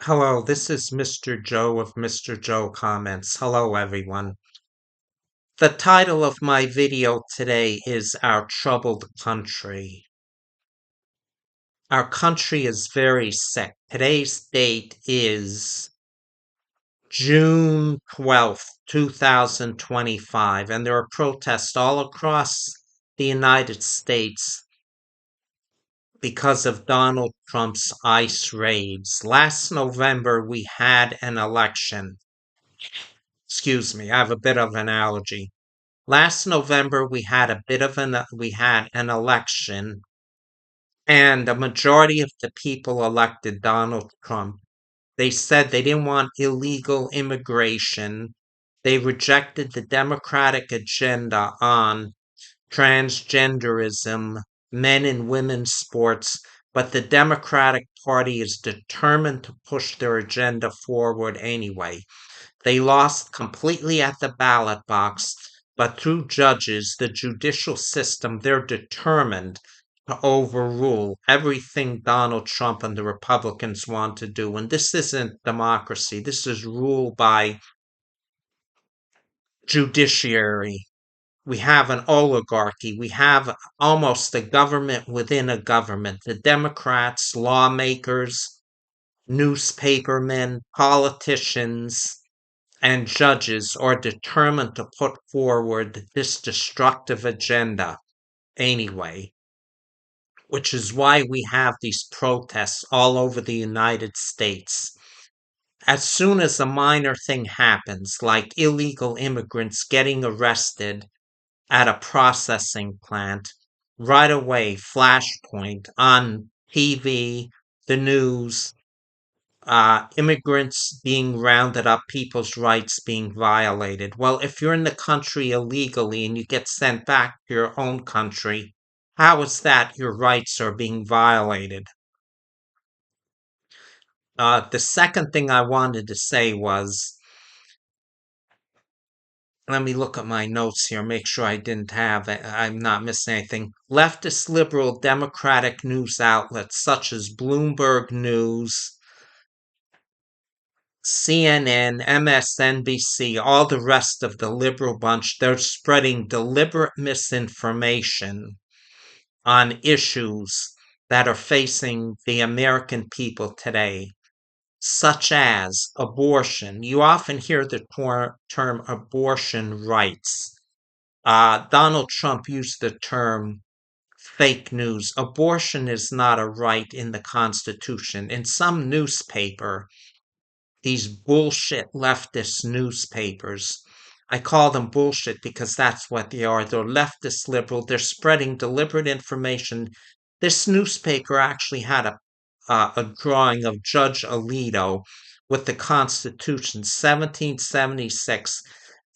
Hello, this is Mr. Joe of Mr. Joe Comments. Hello, everyone. The title of my video today is Our Troubled Country. Our country is very sick. Today's date is June 12th, 2025, and there are protests all across the United States because of Donald Trump's ICE raids. Last November, we had an election. Excuse me, I have a bit of an allergy. Last November, we had an election, and a majority of the people elected Donald Trump. They said they didn't want illegal immigration. They rejected the Democratic agenda on transgenderism, men and women's sports, but the Democratic Party is determined to push their agenda forward anyway. They lost completely at the ballot box, but through judges, the judicial system, they're determined to overrule everything Donald Trump and the Republicans want to do. And this isn't democracy. This is rule by judiciary. We have an oligarchy. We have almost a government within a government. The Democrats, lawmakers, newspapermen, politicians, and judges are determined to put forward this destructive agenda anyway, which is why we have these protests all over the United States. As soon as a minor thing happens, like illegal immigrants getting arrested at a processing plant, right away, flashpoint on TV, the news, immigrants being rounded up, people's rights being violated. Well, if you're in the country illegally and you get sent back to your own country, how is that your rights are being violated? The second thing I wanted to say was, let me look at my notes here, make sure I'm not missing anything. Leftist, liberal, democratic news outlets such as Bloomberg News, CNN, MSNBC, all the rest of the liberal bunch, they're spreading deliberate misinformation on issues that are facing the American people today, such as abortion. You often hear the term abortion rights. Donald Trump used the term fake news. Abortion is not a right in the Constitution. In some newspaper, these bullshit leftist newspapers. I call them bullshit because that's what they are. They're leftist liberal. They're spreading deliberate information. This newspaper actually had a drawing of Judge Alito with the Constitution, 1776,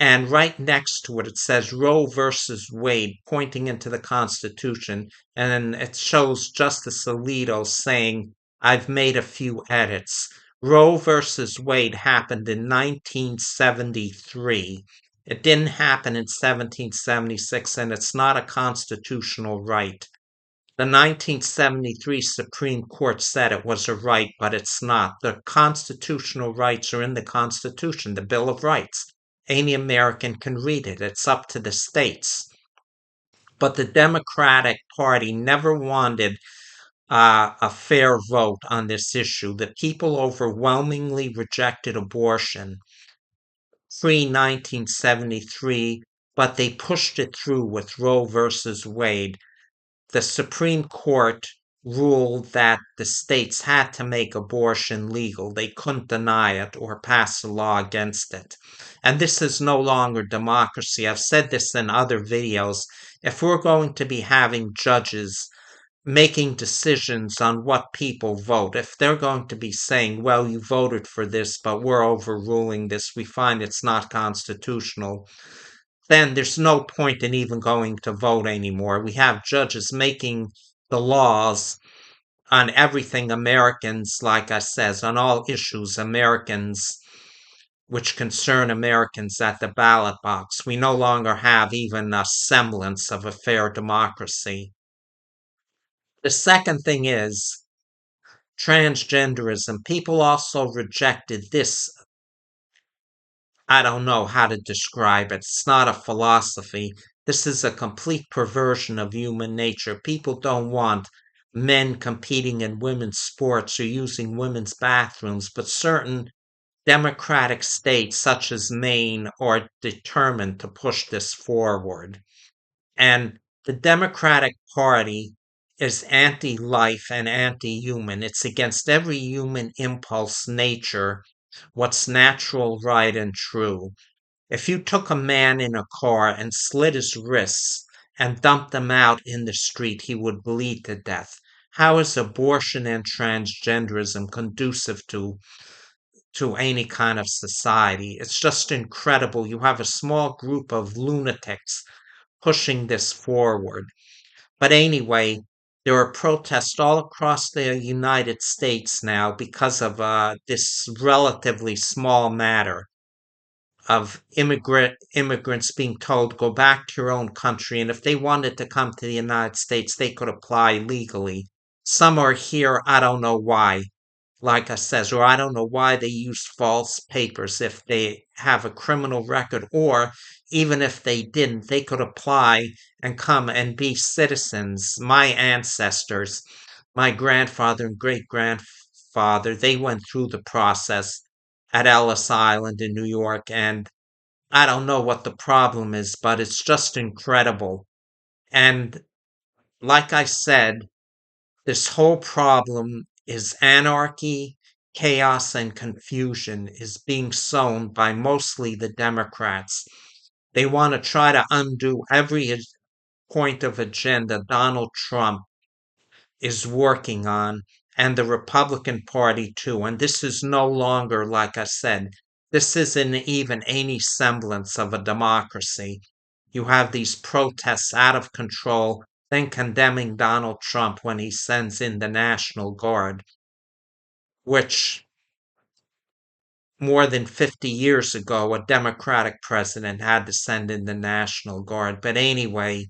and right next to it, it says Roe versus Wade, pointing into the Constitution, and then it shows Justice Alito saying, I've made a few edits. Roe versus Wade happened in 1973. It didn't happen in 1776, and it's not a constitutional right. The 1973 Supreme Court said it was a right, but it's not. The constitutional rights are in the Constitution, the Bill of Rights. Any American can read it. It's up to the states. But the Democratic Party never wanted a fair vote on this issue. The people overwhelmingly rejected abortion pre 1973, but they pushed it through with Roe versus Wade. The Supreme Court ruled that the states had to make abortion legal. They couldn't deny it or pass a law against it. And this is no longer democracy. I've said this in other videos. If we're going to be having judges making decisions on what people vote, if they're going to be saying, well, you voted for this, but we're overruling this, we find it's not constitutional, then there's no point in even going to vote anymore. We have judges making the laws on everything Americans, like I says, on all issues Americans which concern Americans at the ballot box. We no longer have even a semblance of a fair democracy. The second thing is, Transgenderism. People also rejected this. I don't know how to describe it. It's not a philosophy. This is a complete perversion of human nature. People don't want men competing in women's sports or using women's bathrooms, but certain democratic states, such as Maine, are determined to push this forward. And the Democratic Party is anti life and anti human. It's against every human impulse, nature, what's natural, right, and true. If you took a man in a car and slit his wrists and dumped him out in the street, he would bleed to death. How is abortion and transgenderism conducive to any kind of society? It's just incredible. You have a small group of lunatics pushing this forward. But anyway, there are protests all across the United States now because of this relatively small matter of immigrants being told go back to your own country, and if they wanted to come to the United States, they could apply legally. Some are here, I don't know why, like I says, or I don't know why they use false papers if they have a criminal record, or even if they didn't, they could apply and come and be citizens. My ancestors, my grandfather and great grandfather, they went through the process at Ellis Island in New York, and I don't know what the problem is, but it's just incredible. And like I said, this whole problem is anarchy, chaos, and confusion is being sown by mostly the Democrats. They want to try to undo every point of agenda Donald Trump is working on, and the Republican Party too. And this is no longer, like I said, this isn't even any semblance of a democracy. You have these protests out of control, then condemning Donald Trump when he sends in the National Guard, which more than 50 years ago, a Democratic president had to send in the National Guard. But anyway,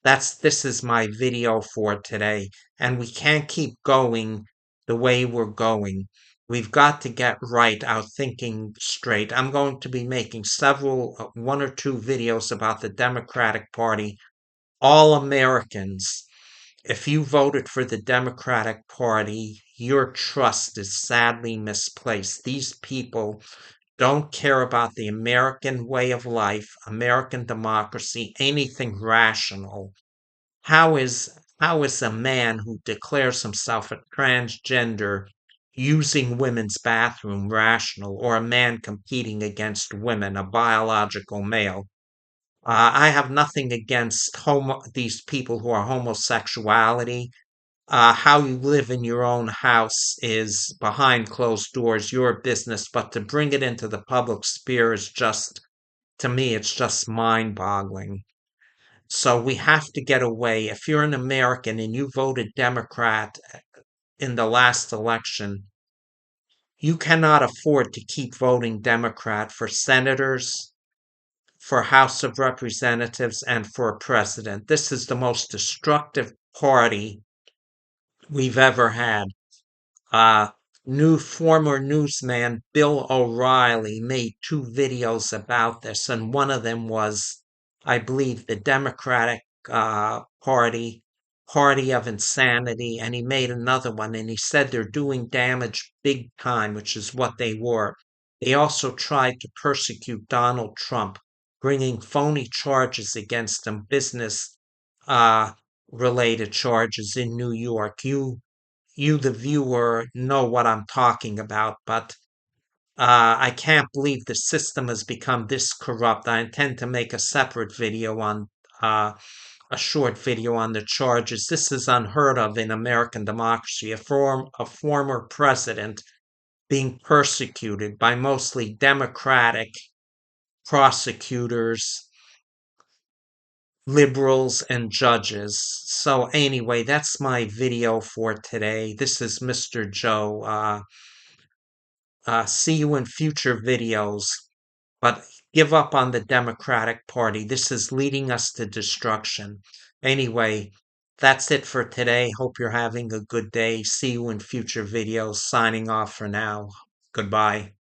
this is my video for today, and we can't keep going the way we're going. We've got to get right our thinking straight. I'm going to be making several one or two videos about the Democratic Party. All Americans, if you voted for the Democratic Party, your trust is sadly misplaced. These people don't care about the American way of life, American democracy, anything rational. How is a man who declares himself a transgender using women's bathroom rational, or a man competing against women, a biological male? I have nothing against these people who are homosexuality. How you live in your own house is behind closed doors, your business, but to bring it into the public sphere is just, to me, it's just mind boggling. So we have to get away. If you're an American and you voted Democrat in the last election, you cannot afford to keep voting Democrat for senators, for House of Representatives, and for president. This is the most destructive party we've ever had. Uh, New former newsman Bill O'Reilly made two videos about this, and one of them was, I believe, the Democratic Party of Insanity, and he made another one, and he said they're doing damage big time, which is what they were. They also tried to persecute Donald Trump, bringing phony charges against him, business uh, related charges in New York. You, the viewer, know what I'm talking about, but I can't believe the system has become this corrupt. I intend to make a separate video on a short video on the charges. This is unheard of in American democracy. A former president being persecuted by mostly Democratic prosecutors, liberals, and judges. So anyway, that's my video for today. This is Mr. Joe. See you in future videos, but give up on the Democratic Party. This is leading us to destruction. Anyway, That's it for today. Hope you're having a good day. See you in future videos. Signing off for now. Goodbye.